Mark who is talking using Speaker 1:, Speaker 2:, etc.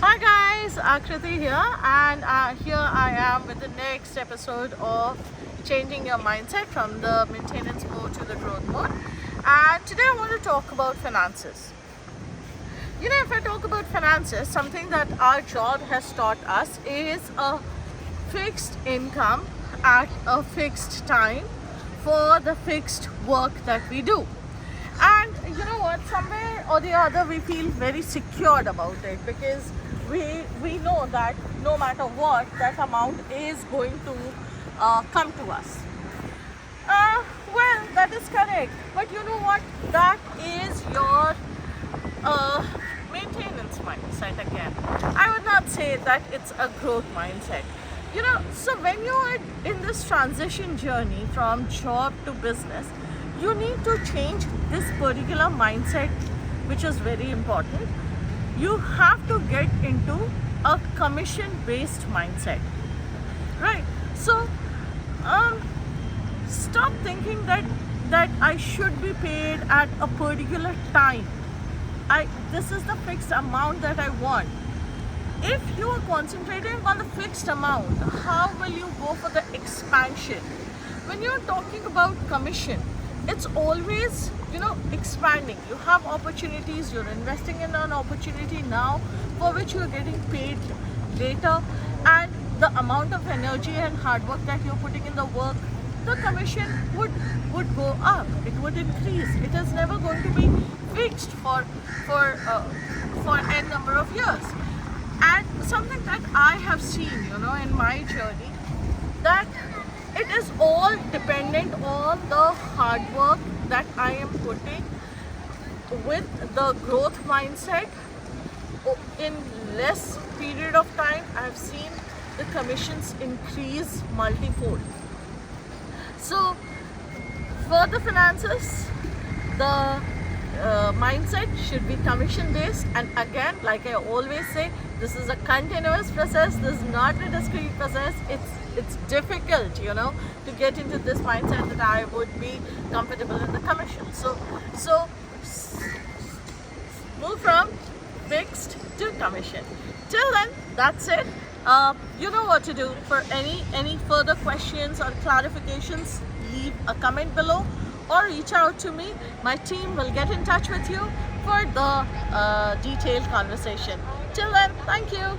Speaker 1: Hi guys, Akriti here, and here I am with the next episode of changing your mindset from the maintenance mode to the growth mode. And today I want to talk about finances. If I talk about finances, something that our job has taught us is a fixed income at a fixed time for the fixed work that we do. And you know what, somewhere or the other we feel very secured about it because we know that no matter what, that amount is going to come to us. Well, that is correct, but you know what, that is your maintenance mindset again. I would not say that it's a growth mindset. So when you are in this transition journey from job to business, you need to change this particular mindset, which is very important. You have to get into a commission based mindset, right? So stop thinking that I should be paid at a particular time. This is the fixed amount that I want. If you are concentrating on the fixed amount, how will you go for the expansion? When you're talking about commission, it's always expanding. You have opportunities, you're investing in an opportunity now for which you're getting paid later, and the amount of energy and hard work that you're putting in the work, the commission would go up, it would increase. It is never going to be fixed for n number of years. And something that I have seen in my journey, that it is all dependent on the hard work that I am putting with the growth mindset. In less period of time, I have seen the commissions increase multifold. So for the finances, the mindset should be commission based. And again, like I always say, this is a continuous process. This is not a discrete process. It's difficult to get into this mindset that I would be comfortable in the commission. So move from fixed to commission. Till then, that's it. You know what to do. For any further questions or clarifications, leave a comment below or reach out to me. My team will get in touch with you for the detailed conversation. Till then, thank you.